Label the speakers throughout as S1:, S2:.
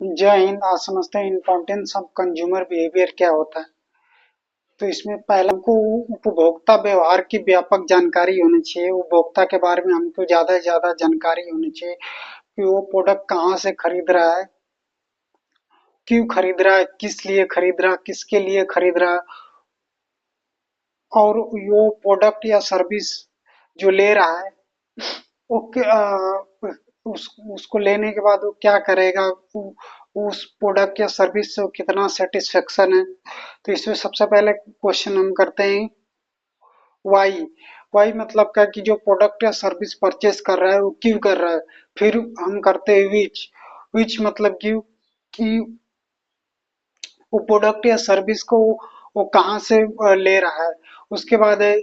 S1: जय हिंद। आज समझते हैं इम्पोर्टेंस ऑफ कंज्यूमर बिहेवियर क्या होता है। तो इसमें पहला हमको उपभोक्ता व्यवहार की व्यापक जानकारी होनी चाहिए। उपभोक्ता के बारे में हमको ज्यादा से ज्यादा जानकारी होनी चाहिए कि वो प्रोडक्ट कहाँ से खरीद रहा है, क्यों खरीद रहा है, किस लिए खरीद रहा है, किसके लिए खरीद रहा है, और वो प्रोडक्ट या सर्विस जो ले रहा है वो उसको लेने के बाद वो क्या करेगा, उस प्रोडक्ट या सर्विस से वो कितना सेटिस्फेक्शन है। तो इसमें सबसे पहले क्वेश्चन हम करते हैं वाई। वाई मतलब क्या कि जो प्रोडक्ट या सर्विस परचेस कर रहा है वो क्यों कर रहा है। फिर हम करते हैं विच। विच मतलब क्यों कि वो प्रोडक्ट या सर्विस को वो कहाँ से ले रहा है। उसके बाद है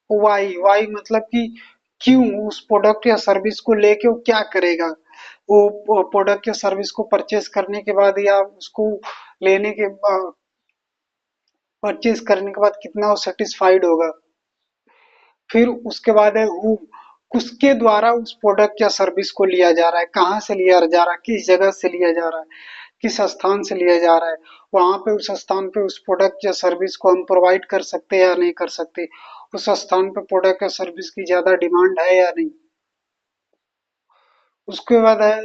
S1: वाई। वाई मतलब कि क्यों उस प्रोडक्ट या सर्विस को लेके वो क्या करेगा। वो प्रोडक्ट या सर्विस को परचेस करने के बाद या उसको लेने के परचेस करने के बाद कितना वो सेटिस्फाइड होगा। फिर उसके बाद है हु। किसके द्वारा उस प्रोडक्ट या सर्विस को लिया जा रहा है, कहाँ से लिया जा रहा है, किस जगह से लिया जा रहा है, किस स्थान से लिया जा रहा है। वहां पे उस स्थान पे उस प्रोडक्ट या सर्विस को हम प्रोवाइड कर सकते हैं या नहीं कर सकते। उस स्थान पे प्रोडक्ट या सर्विस की ज्यादा डिमांड है या नहीं। उसके बाद है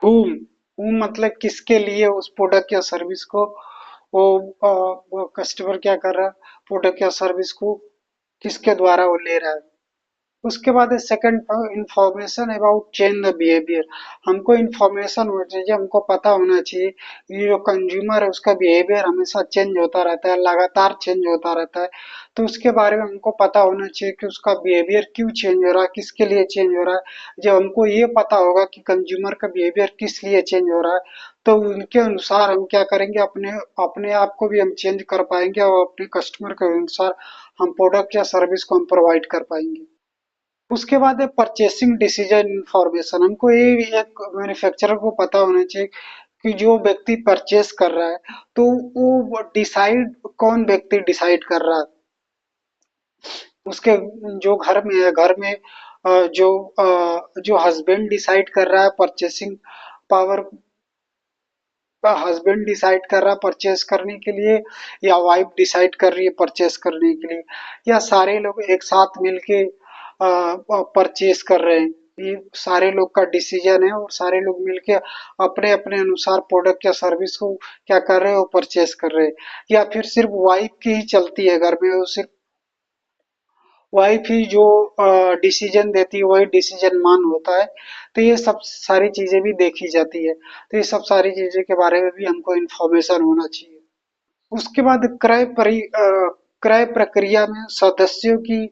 S1: whom। whom मतलब किसके लिए उस प्रोडक्ट या सर्विस को वो कस्टमर क्या कर रहा है, प्रोडक्ट या सर्विस को किसके द्वारा वो ले रहा है। उसके बाद है second information about change the behaviour. हमको इंफॉर्मेशन होना चाहिए, हमको पता होना चाहिए ये जो कंज्यूमर है उसका बिहेवियर हमेशा चेंज होता रहता है, लगातार चेंज होता रहता है। तो उसके बारे में हमको पता होना चाहिए कि उसका बिहेवियर क्यों चेंज हो रहा है, किसके लिए चेंज हो रहा है। जब हमको ये पता होगा कि कंज्यूमर का बिहेवियर किस लिए चेंज हो रहा है, तो उनके अनुसार हम क्या करेंगे, अपने अपने आप को भी हम चेंज कर पाएंगे और अपने कस्टमर के अनुसार हम प्रोडक्ट या सर्विस को हम प्रोवाइड कर पाएंगे। उसके बाद है परचेसिंग डिसीजन इंफॉर्मेशन। हमको ये भी एक मैन्युफैक्चरर को पता होना चाहिए कि जो व्यक्ति परचेस कर रहा है तो वो डिसाइड कौन व्यक्ति डिसाइड कर रहा है। उसके जो घर में है, घर में जो हस्बैंड डिसाइड कर रहा है परचेसिंग पावर, हस्बैंड डिसाइड कर रहा है परचेस करने के लिए, या वाइफ डिसाइड कर रही है परचेस करने के लिए, या सारे लोग एक साथ मिलके परचेस कर रहे हैं। ये सारे लोग का डिसीजन है और सारे लोग मिलके अपने अपने अनुसार प्रोडक्ट या सर्विस को क्या कर रहे हैं, वो परचेस कर रहे हैं। या फिर सिर्फ वाइफ की ही चलती है घर में, वो सिर्फ वाइफ ही जो डिसीजन देती है वही डिसीजन मान होता है। तो ये सब सारी चीजें भी देखी जाती है। तो ये सब सारी चीजें के बारे में भी हमको इन्फॉर्मेशन होना चाहिए। उसके बाद क्रय प्रक्रिया में सदस्यों की,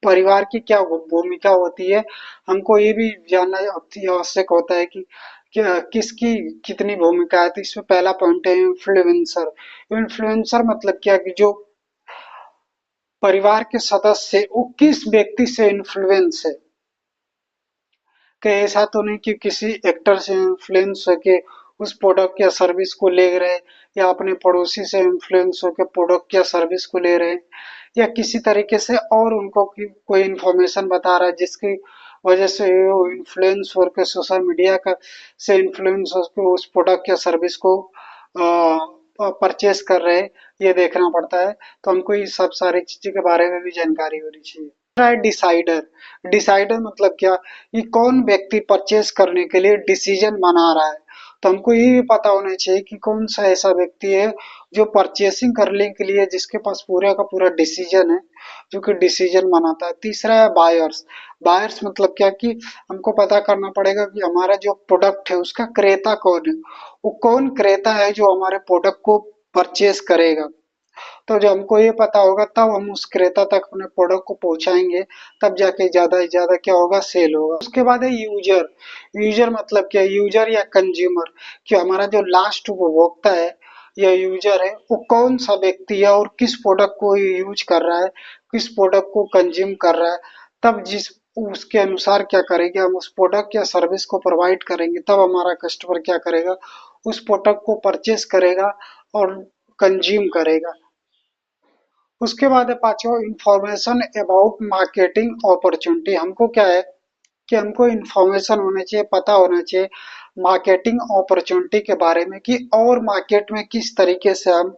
S1: परिवार की क्या भूमिका होती है, हमको ये भी जानना अति आवश्यक होता है कि किसकी कितनी भूमिका है। तो इसमें पहला पॉइंट है इन्फ्लुएंसर। इन्फ्लुएंसर मतलब क्या कि जो परिवार के सदस्य वो किस व्यक्ति से इन्फ्लुएंस है। कि ऐसा तो नहीं कि किसी एक्टर से इन्फ्लुएंस होके उस प्रोडक्ट या सर्विस को ले रहे, या अपने पड़ोसी से इन्फ्लुएंस होके प्रोडक्ट या सर्विस को ले रहे, या किसी तरीके से और उनको कोई इन्फॉर्मेशन बता रहा है जिसकी वजह से वो इन्फ्लुएंस होकर सोशल मीडिया का से इन्फ्लुएंस होकर उस प्रोडक्ट या सर्विस को परचेस कर रहे हैं। ये देखना पड़ता है। तो हमको ये सब सारी चीजों के बारे में भी जानकारी होनी चाहिए। दूसरा है डिसाइडर। डिसाइडर मतलब क्या, ये कौन व्यक्ति परचेस करने के लिए डिसीजन बना रहा है। तो हमको ये भी पता होना चाहिए कि कौन सा ऐसा व्यक्ति है जो परचेसिंग करने के लिए जिसके पास पूरा का पूरा डिसीजन है, जो कि डिसीजन बनाता है। तीसरा है बायर्स। बायर्स मतलब क्या कि हमको पता करना पड़ेगा कि हमारा जो प्रोडक्ट है उसका क्रेता कौन है। वो कौन क्रेता है जो हमारे प्रोडक्ट को परचेस करेगा। तो जब हमको ये पता होगा तब हम उस क्रेता तक अपने प्रोडक्ट को पहुंचाएंगे, तब जाके ज्यादा से ज्यादा क्या होगा, सेल होगा। उसके बाद है यूजर। यूजर मतलब क्या, यूजर या कंज्यूमर, कि हमारा जो लास्ट उपभोक्ता है या यूजर है वो कौन सा व्यक्ति है और किस प्रोडक्ट को यूज कर रहा है, किस प्रोडक्ट को कंज्यूम कर रहा है। तब जिस उसके अनुसार क्या करेंगे, हम उस प्रोडक्ट या सर्विस को प्रोवाइड करेंगे, तब हमारा कस्टमर क्या करेगा, उस प्रोडक्ट को परचेस करेगा और कंज्यूम करेगा। उसके बाद है पांचवा इंफॉर्मेशन अबाउट मार्केटिंग अपॉर्चुनिटी। हमको क्या है कि हमको इंफॉर्मेशन होना चाहिए, पता होना चाहिए मार्केटिंग अपॉर्चुनिटी के बारे में कि और मार्केट में किस तरीके से हम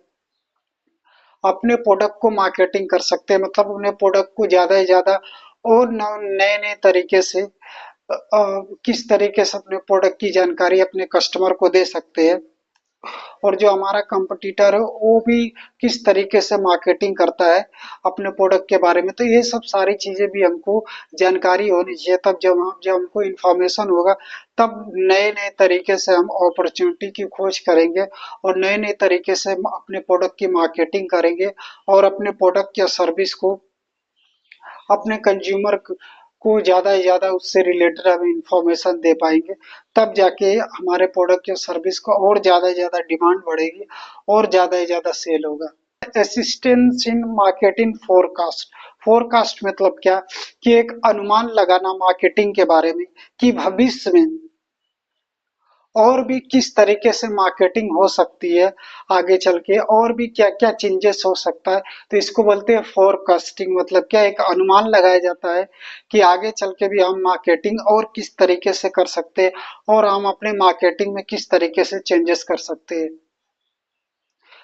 S1: अपने प्रोडक्ट को मार्केटिंग कर सकते हैं, मतलब अपने प्रोडक्ट को ज़्यादा से ज़्यादा और नए नए तरीके से किस तरीके से अपने प्रोडक्ट की जानकारी अपने कस्टमर को दे सकते हैं, और जो हमारा कंपटीटर है वो भी किस तरीके से मार्केटिंग करता है अपने प्रोडक्ट के बारे में। तो ये सब सारी चीजें भी हमको जानकारी होनी चाहिए, तब जब हमको इन्फॉर्मेशन होगा तब नए नए तरीके से हम अपॉर्चुनिटी की खोज करेंगे और नए नए तरीके से हम अपने प्रोडक्ट की मार्केटिंग करेंगे और अपने प्रोडक्ट या सर्विस को अपने कंज्यूमर को ज़्यादा से ज़्यादा उससे रिलेटेड हम इंफॉर्मेशन दे पाएंगे। तब जाके हमारे प्रोडक्ट या सर्विस को और ज़्यादा से ज़्यादा डिमांड बढ़ेगी और ज़्यादा से ज़्यादा सेल होगा। Assistance in marketing forecast. Forecast मतलब क्या कि एक अनुमान लगाना मार्केटिंग के बारे में कि भविष्य में और भी किस तरीके से मार्केटिंग हो सकती है, आगे चल के और भी क्या क्या चेंजेस हो सकता है। तो इसको बोलते हैं फोरकास्टिंग, मतलब क्या एक अनुमान लगाया जाता है कि आगे चल के भी हम मार्केटिंग और किस तरीके से कर सकते हैं और हम अपने मार्केटिंग में किस तरीके से चेंजेस कर सकते हैं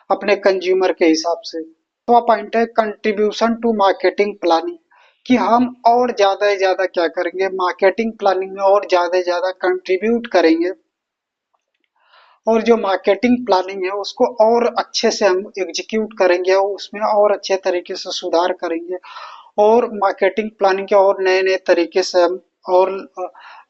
S1: अपने कंज्यूमर के हिसाब से। तो पॉइंट है कंट्रीब्यूशन टू मार्केटिंग प्लानिंग, कि हम और ज्यादा से ज्यादा क्या करेंगे मार्केटिंग प्लानिंग में और ज्यादा से ज्यादा कंट्रीब्यूट करेंगे और जो मार्केटिंग प्लानिंग है उसको और अच्छे से हम एग्जीक्यूट करेंगे और उसमें और अच्छे तरीके से सुधार करेंगे और मार्केटिंग प्लानिंग के और नए नए तरीके से हम और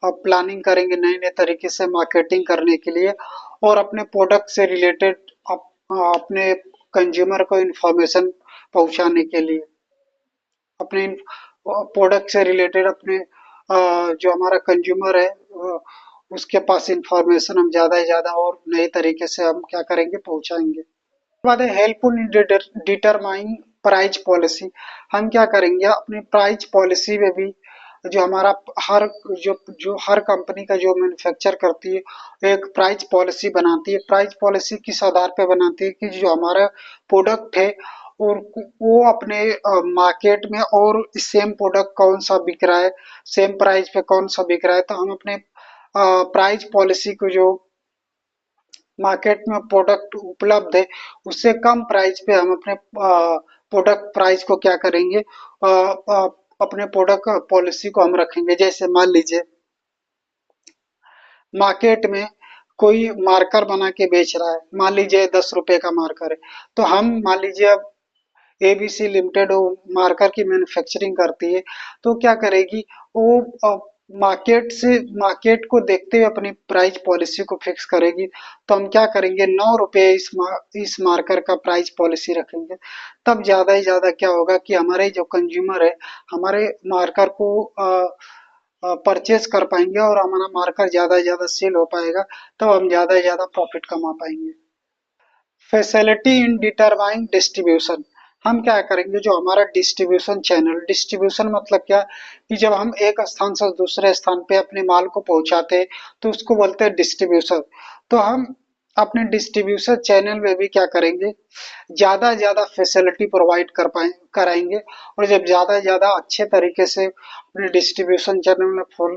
S1: प्लानिंग करेंगे नए नए तरीके से मार्केटिंग करने के लिए और अपने प्रोडक्ट से रिलेटेड अपने कंज्यूमर को इंफॉर्मेशन पहुंचाने के लिए अपने प्रोडक्ट से रिलेटेड अपने जो हमारा कंज्यूमर है उसके पास इंफॉर्मेशन हम ज़्यादा से ज़्यादा और नए तरीके से हम क्या करेंगे पहुंचाएंगे। बाद है helpful in determining price policy. हम क्या करेंगे अपनी प्राइस पॉलिसी में भी जो हमारा हर जो जो हर कंपनी का जो मैन्युफैक्चर करती है एक प्राइस पॉलिसी बनाती है। प्राइस पॉलिसी किस आधार पे बनाती है कि जो हमारा प्रोडक्ट है और वो अपने मार्केट में और सेम प्रोडक्ट कौन सा बिक रहा है, सेम प्राइस पे कौन सा बिक रहा है, तो हम अपने प्राइस पॉलिसी को जो मार्केट में प्रोडक्ट उपलब्ध है उससे कम प्राइस पे हम अपने प्रोडक्ट प्राइस को क्या करेंगे अपने प्रोडक्ट पॉलिसी को हम रखेंगे। जैसे मान लीजिए मार्केट में कोई मार्कर बना के बेच रहा है, मान लीजिए 10 रुपए का मार्कर है, तो हम मान लीजिए अब एबीसी लिमिटेड वो मार्कर की मैन्युफैक्चरिंग करती है, तो क्या करेगी वो मार्केट से मार्केट को देखते हुए अपनी प्राइस पॉलिसी को फिक्स करेगी। तो हम क्या करेंगे 9 रुपए इस मार्कर का प्राइस पॉलिसी रखेंगे। तब ज्यादा ही ज्यादा क्या होगा कि हमारे जो कंज्यूमर है हमारे मार्कर को परचेज कर पाएंगे और हमारा मार्कर ज्यादा से ज्यादा सेल हो पाएगा, तब हम ज्यादा से ज्यादा प्रॉफिट कमा पाएंगे। Facility in determining distribution. हम क्या करेंगे जो हमारा डिस्ट्रीब्यूशन चैनल, डिस्ट्रीब्यूशन मतलब क्या कि जब हम एक स्थान से दूसरे स्थान पे अपने माल को पहुंचाते हैं तो उसको बोलते हैं डिस्ट्रीब्यूशन। तो हम अपने डिस्ट्रीब्यूशन चैनल में भी क्या करेंगे ज्यादा से ज्यादा फैसिलिटी प्रोवाइड कर पाए कराएंगे और जब ज्यादा से ज्यादा अच्छे तरीके से अपने डिस्ट्रीब्यूशन चैनल में फुल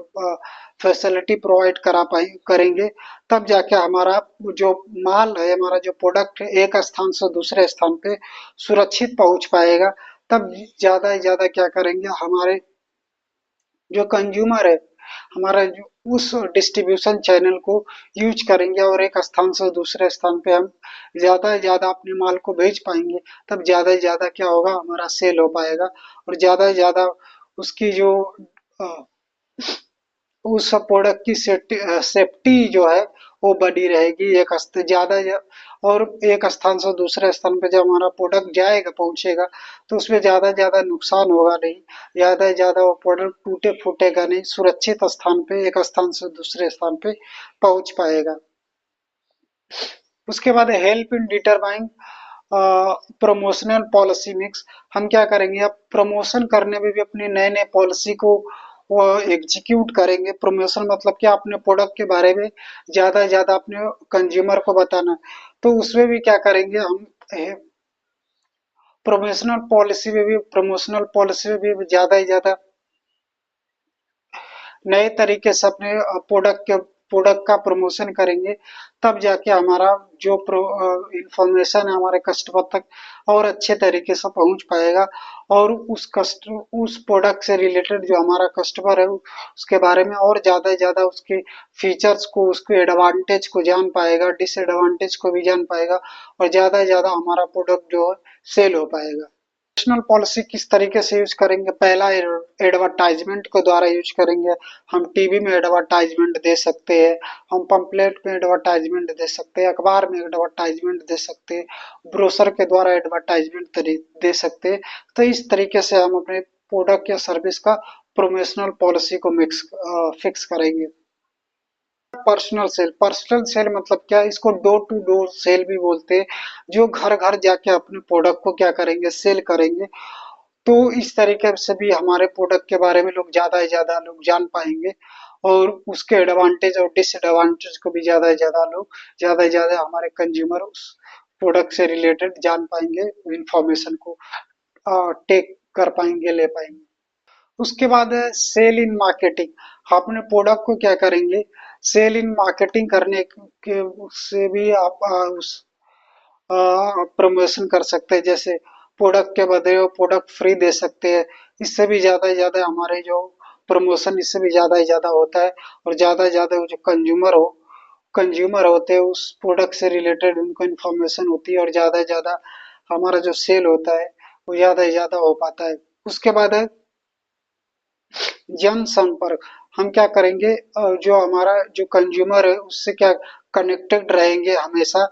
S1: फैसिलिटी प्रोवाइड करा पाए करेंगे, तब जाके हमारा जो माल है हमारा जो प्रोडक्ट है एक स्थान से दूसरे स्थान पे सुरक्षित पहुंच पाएगा। तब ज्यादा से ज्यादा क्या करेंगे हमारे जो कंज्यूमर है हमारा जो उस डिस्ट्रीब्यूशन चैनल को यूज करेंगे और एक स्थान से दूसरे स्थान पे हम ज्यादा से ज्यादा अपने माल को भेज पाएंगे। तब ज्यादा से ज्यादा क्या होगा हमारा सेल हो पाएगा और ज्यादा से ज्यादा उसकी जो अ, उस प्रोडक्ट की सेफ्टी जो है वो बनी रहेगी। और एक स्थान से दूसरे स्थान पे जब हमारा प्रोडक्ट जाएगा पहुंचेगा तो उसमें ज्यादा ज्यादा नुकसान होगा नहीं, ज्यादा से ज्यादा वो प्रोडक्ट टूटे फूटेगा नहीं, सुरक्षित स्थान पे एक स्थान से दूसरे स्थान पे पहुंच पाएगा। उसके बाद help in determine promotional policy mix. हम क्या करेंगे अब प्रमोशन करने में भी अपनी नए नए पॉलिसी को वो एग्जीक्यूट करेंगे। प्रमोशन मतलब क्या अपने प्रोडक्ट के बारे में ज्यादा से ज्यादा अपने कंज्यूमर को बताना, तो उसमें भी क्या करेंगे हम प्रमोशनल पॉलिसी में भी ज्यादा से ज्यादा नए तरीके से अपने प्रोडक्ट के प्रोडक्ट का प्रमोशन करेंगे, तब जाके हमारा जो इंफॉर्मेशन है हमारे कस्टमर तक और अच्छे तरीके से पहुंच पाएगा, और उस प्रोडक्ट से रिलेटेड जो हमारा कस्टमर है उसके बारे में और ज़्यादा से ज़्यादा उसके फीचर्स को, उसके एडवांटेज को जान पाएगा, डिसएडवांटेज को भी जान पाएगा, और ज़्यादा से ज़्यादा हमारा प्रोडक्ट जो है सेल हो पाएगा। प्रमोशनल पॉलिसी किस तरीके से यूज करेंगे? पहला, एडवर्टाइजमेंट के द्वारा यूज करेंगे। हम टीवी में एडवर्टाइजमेंट दे सकते हैं, हम पंपलेट में एडवर्टाइजमेंट दे सकते हैं, अखबार में एडवर्टाइजमेंट दे सकते हैं, ब्रोशर के द्वारा एडवर्टाइजमेंट दे सकते हैं। तो इस तरीके से हम अपने प्रोडक्ट या सर्विस का प्रमोशनल पॉलिसी को फिक्स करेंगे। पर्सनल सेल मतलब क्या है? इसको डोर टू डोर सेल भी बोलते हैं, जो घर घर जाके अपने प्रोडक्ट को क्या करेंगे, सेल करेंगे। तो इस तरीके से भी हमारे प्रोडक्ट के बारे में लोग ज्यादा से ज्यादा लोग जान पाएंगे, और उसके एडवांटेज और डिसएडवांटेज को भी ज्यादा से ज्यादा हमारे कंज्यूमर उस प्रोडक्ट से रिलेटेड जान पाएंगे, इंफॉर्मेशन को टेक कर पाएंगे, ले पाएंगे। उसके बाद है सेल इन मार्केटिंग। अपने प्रोडक्ट को क्या करेंगे, सेल इन मार्केटिंग करने के उससे भी आप उस प्रमोशन कर सकते हैं। जैसे प्रोडक्ट के बदले वो प्रोडक्ट फ्री दे सकते हैं। इससे भी ज्यादा से ज्यादा हमारे जो प्रमोशन इससे भी ज्यादा से ज्यादा होता है, और ज्यादा से ज्यादा जो कंज्यूमर होते हैं उस प्रोडक्ट से रिलेटेड उनको इन्फॉर्मेशन होती है, और ज्यादा से ज्यादा हमारा जो सेल होता है वो ज्यादा से ज्यादा हो पाता है। उसके बाद है जनसंपर्क। हम क्या करेंगे, जो हमारा जो कंज्यूमर है उससे क्या कनेक्टेड रहेंगे हमेशा।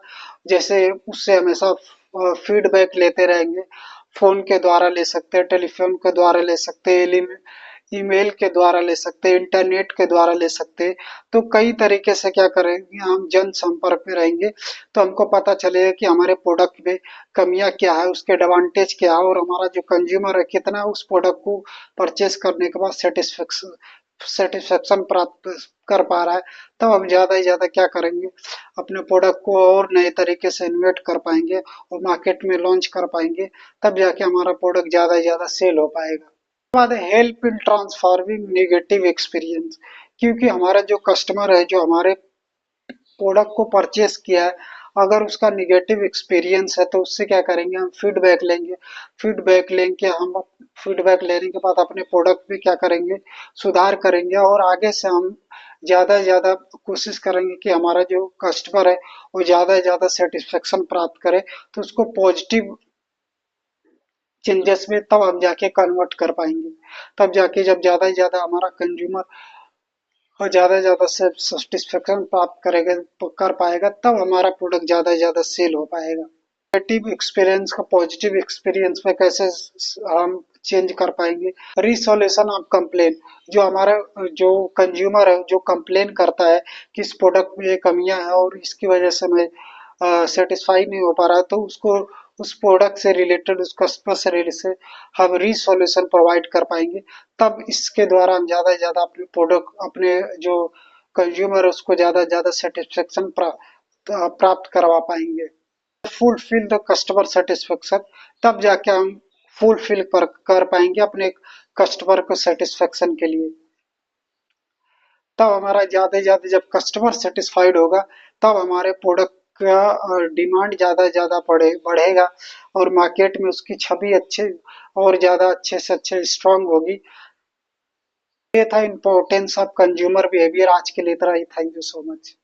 S1: जैसे उससे हमेशा फीडबैक लेते रहेंगे। फोन के द्वारा ले सकते हैं, टेलीफोन के द्वारा ले सकते हैं, ईमेल के द्वारा ले सकते हैं, इंटरनेट के द्वारा ले सकते हैं। तो कई तरीके से क्या करेंगे, हम जन संपर्क में रहेंगे, तो हमको पता चलेगा कि हमारे प्रोडक्ट में कमियां क्या है, उसके एडवांटेज क्या है, और हमारा जो कंज्यूमर है कितना उस प्रोडक्ट को परचेस करने के बाद सेटिस्फेक्शन प्राप्त कर पा रहा है। तब हम ज्यादा से ज्यादा क्या करेंगे, अपने प्रोडक्ट को और नए तरीके से इन्वेट कर पाएंगे और मार्केट में लॉन्च कर पाएंगे। तब जाके हमारा प्रोडक्ट ज्यादा से ज्यादा सेल हो पाएगा। बाद help in transforming negative experience. क्योंकि हमारा जो कस्टमर है, जो हमारे प्रोडक्ट को परचेस किया है, अगर उसका निगेटिव एक्सपीरियंस है तो उससे क्या करेंगे, हम फीडबैक लेने के बाद अपने प्रोडक्ट में क्या करेंगे, सुधार करेंगे, और आगे से हम ज़्यादा से ज़्यादा कोशिश करेंगे कि हमारा जो कस्टमर है वो ज़्यादा से ज़्यादा सेटिस्फेक्शन प्राप्त करे। तो उसको पॉजिटिव चेंजेस में तब हम जाके कन्वर्ट कर पाएंगे। तब जाके जब ज़्यादा से ज़्यादा हमारा कंज्यूमर और ज़्यादा से ज़्यादा सेटिस्फेक्शन प्राप्त करेगा, कर पाएगा, तब हमारा प्रोडक्ट ज़्यादा से ज़्यादा सेल हो पाएगा। नेगेटिव एक्सपीरियंस का पॉजिटिव एक्सपीरियंस में कैसे हम चेंज कर पाएंगे? Resolution of complain. जो हमारा जो कंज्यूमर है जो कंप्लेन करता है कि इस प्रोडक्ट में ये कमियां हैं और इसकी वजह से मैं सेटिस्फाई नहीं हो पा रहा, तो उसको उस प्रोडक्ट से रिलेटेड उस कस्टमर से रिलेटेड हम रिसोल्यूशन प्रोवाइड कर पाएंगे। तब इसके द्वारा हम ज़्यादा से ज़्यादा अपने प्रोडक्ट, अपने जो कंज्यूमर है उसको ज़्यादा से ज़्यादा सेटिस्फेक्शन प्राप्त करवा पाएंगे। Fulfil the customer satisfaction. तब जाके हम फुलफिल कर पाएंगे अपने कस्टमर को सेटिस्फेक्शन के लिए। तब हमारा ज्यादा से ज्यादा जब कस्टमर सेटिस्फाइड होगा, तब हमारे प्रोडक्ट का डिमांड ज्यादा से ज्यादा बढ़ेगा, और मार्केट में उसकी छवि अच्छे और ज्यादा अच्छे से अच्छे स्ट्रांग होगी। ये था इम्पोर्टेंस ऑफ कंज्यूमर बिहेवियर। आज के लिए इतना ही। Thank you so much.